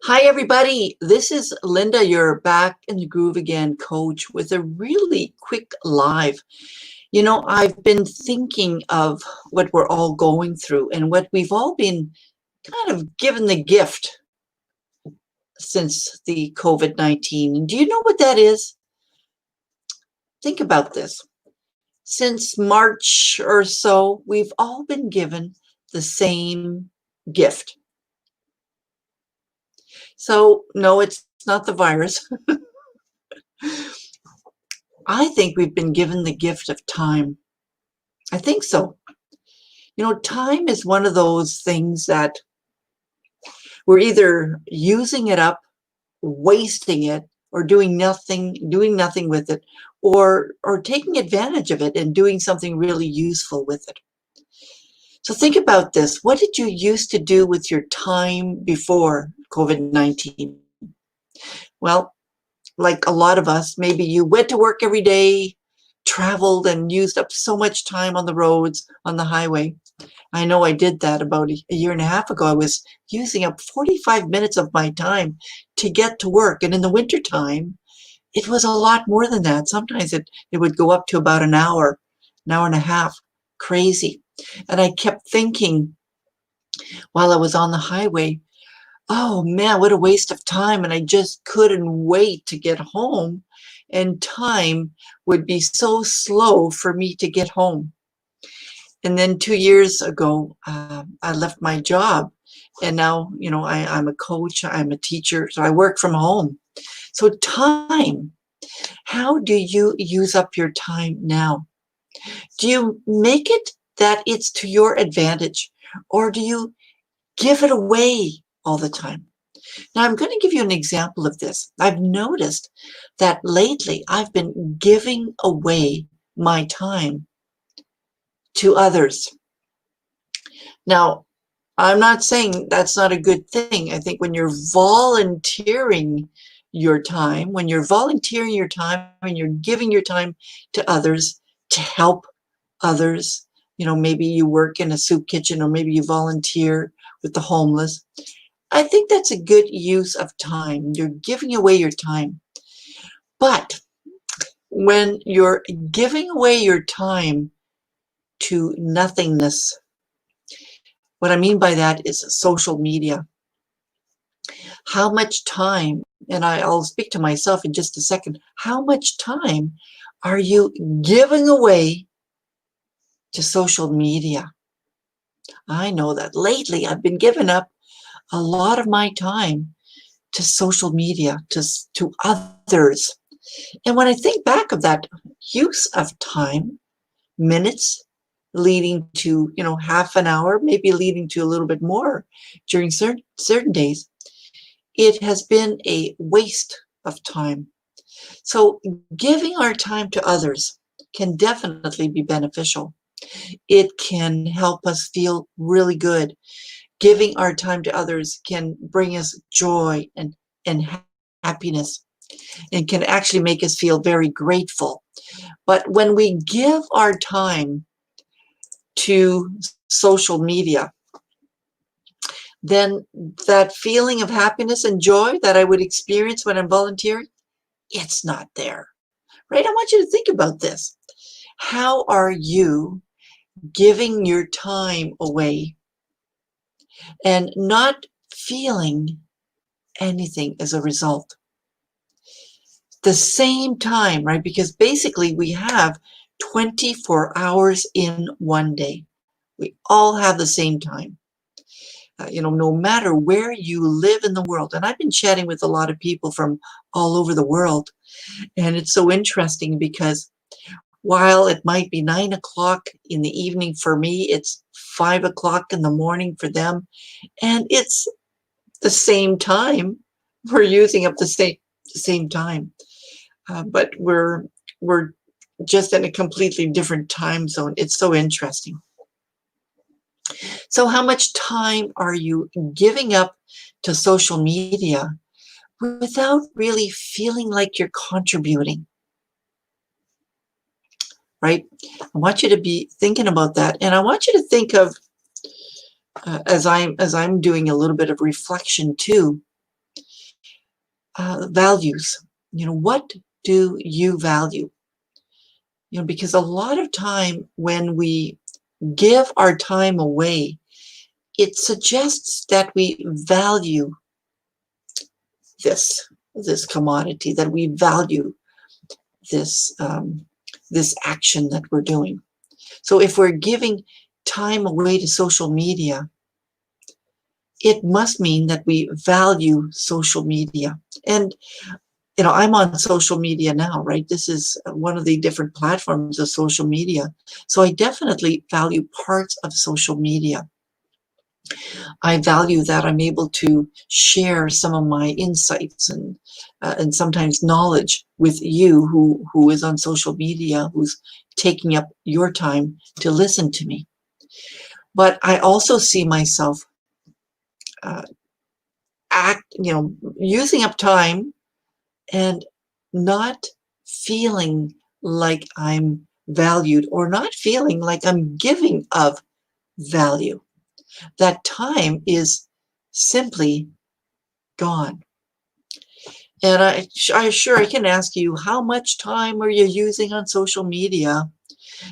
Hi, everybody. This is Linda, your back in the groove again coach with a really quick live. I've been thinking of what we're all going through and what we've all been kind of given the gift since the COVID-19. Do you know what that is? Think about this. Since March or so, we've all been given the same gift. So, no, it's not the virus. I think we've been given the gift of time. I think so. Time is one of those things that we're either using it up, wasting it, or doing nothing with it, or taking advantage of it and doing something really useful with it. So think about this. What did you used to do with your time before COVID-19? Well, like a lot of us, maybe you went to work every day, traveled and used up so much time on the roads, on the highway. I know I did that about a year and a half ago. I was using up 45 minutes of my time to get to work. And in the wintertime, it was a lot more than that. Sometimes it would go up to about an hour and a half. Crazy. And I kept thinking while I was on the highway, oh man, what a waste of time. And I just couldn't wait to get home. And time would be so slow for me to get home. And then 2 years ago, I left my job. And now, I'm a coach, I'm a teacher, so I work from home. So time, how do you use up your time now? Do you make it that it's to your advantage? Or do you give it away all the time? Now, I'm going to give you an example of this. I've noticed that lately I've been giving away my time to others. Now, I'm not saying that's not a good thing. I think when you're volunteering your time, when you're volunteering your time and you're giving your time to others to help others, maybe you work in a soup kitchen or maybe you volunteer with the homeless. I think that's a good use of time. You're giving away your time. But when you're giving away your time to nothingness, what I mean by that is social media. How much time, and I'll speak to myself in just a second, how much time are you giving away to social media? I know that lately I've been giving up a lot of my time to social media, to others. And when I think back of that use of time, minutes leading to, half an hour, maybe leading to a little bit more during certain days, it has been a waste of time. So giving our time to others can definitely be beneficial. It can help us feel really good. Giving our time to others can bring us joy and happiness, and can actually make us feel very grateful. But when we give our time to social media, then that feeling of happiness and joy that I would experience when I'm volunteering, it's not there, right? I want you to think about this. How are you giving your time away and not feeling anything as a result? The same time, right? Because basically we have 24 hours in one day. We all have the same time. No matter where you live in the world. And I've been chatting with a lot of people from all over the world. And it's so interesting because while it might be 9 o'clock in the evening for me, it's 5 o'clock in the morning for them. And it's the same time. We're using up the same time. But we're just in a completely different time zone. It's so interesting. So how much time are you giving up to social media without really feeling like you're contributing? Right? I want you to be thinking about that. And I want you to think of, as I'm doing a little bit of reflection too, values. What do you value? Because a lot of time when we give our time away, it suggests that we value this commodity, that we value this this action that we're doing. So if we're giving time away to social media, it must mean that we value social media. And I'm on social media now, right? This is one of the different platforms of social media. So I definitely value parts of social media. I value that I'm able to share some of my insights and sometimes knowledge with you who is on social media, who's taking up your time to listen to me. But I also see myself uh, using up time and not feeling like I'm valued or not feeling like I'm giving of value. That time is simply gone. And I can ask you, how much time are you using on social media?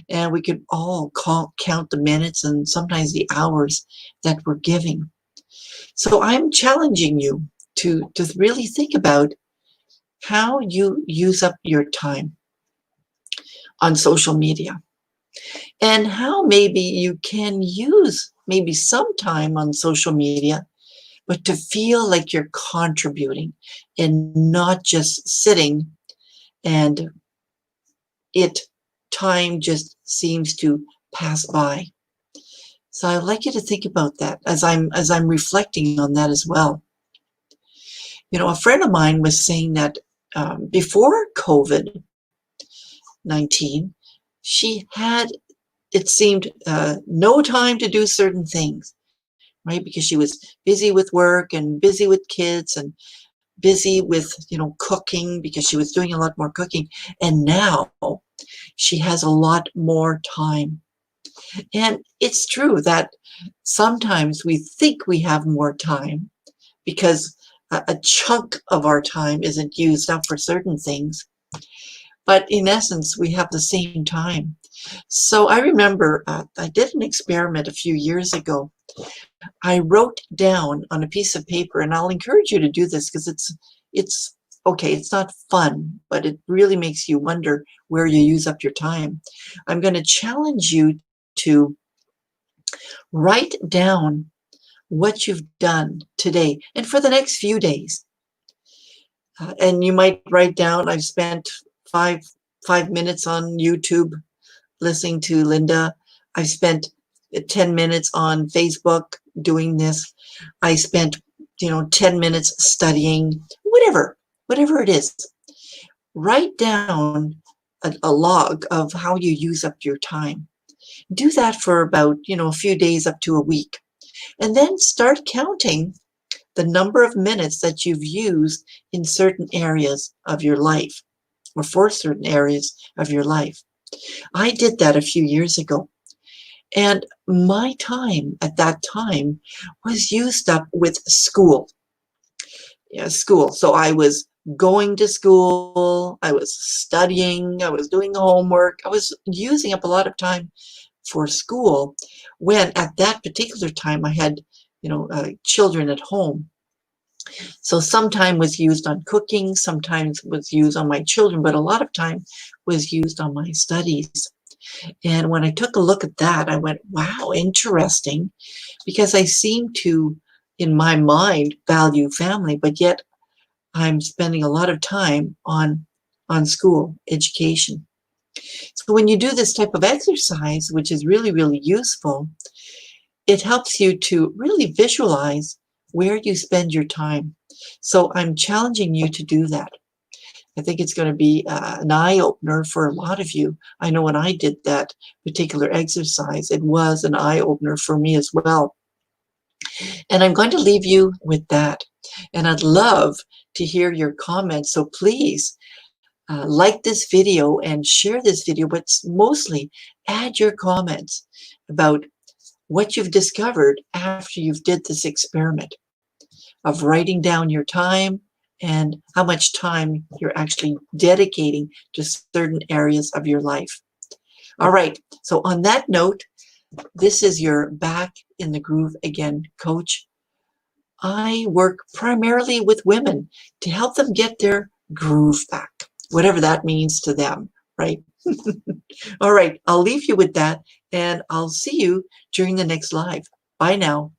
And we could all count the minutes and sometimes the hours that we're giving. So I'm challenging you to really think about how you use up your time on social media and how maybe you can use maybe some time on social media, but to feel like you're contributing and not just sitting and time just seems to pass by. So I'd like you to think about that as I'm reflecting on that as well. A friend of mine was saying that before COVID-19, she had, it seemed, no time to do certain things, right? Because she was busy with work and busy with kids and busy with, cooking, because she was doing a lot more cooking. And now she has a lot more time. And it's true that sometimes we think we have more time because a chunk of our time isn't used up for certain things. But in essence, we have the same time. So I remember I did an experiment a few years ago. I wrote down on a piece of paper, and I'll encourage you to do this because it's okay, it's not fun, but it really makes you wonder where you use up your time. I'm going to challenge you to write down what you've done today and for the next few days. And you might write down, I've spent five minutes on YouTube listening to Linda. I've spent 10 minutes on Facebook doing this. I spent, 10 minutes studying, whatever it is. Write down a log of how you use up your time. Do that for about, a few days up to a week. And then start counting the number of minutes that you've used in certain areas of your life or for certain areas of your life. I did that a few years ago. And my time at that time was used up with school. School. So I was going to school, I was studying, I was doing homework, I was using up a lot of time for school when at that particular time I had, children at home. So some time was used on cooking, sometimes was used on my children, but a lot of time was used on my studies. And when I took a look at that, I went, wow, interesting, because I seem to, in my mind, value family, but yet I'm spending a lot of time on school, education. So when you do this type of exercise, which is really, really useful, it helps you to really visualize where you spend your time. So I'm challenging you to do that. I think it's going to be an eye-opener for a lot of you. I know when I did that particular exercise, it was an eye-opener for me as well. And I'm going to leave you with that. And I'd love to hear your comments. So please like this video and share this video, but mostly add your comments about what you've discovered after you've did this experiment of writing down your time and how much time you're actually dedicating to certain areas of your life. All right, so on that note, this is your Back in the Groove Again coach. I work primarily with women to help them get their groove back, whatever that means to them, right? All right, I'll leave you with that, and I'll see you during the next live. Bye now.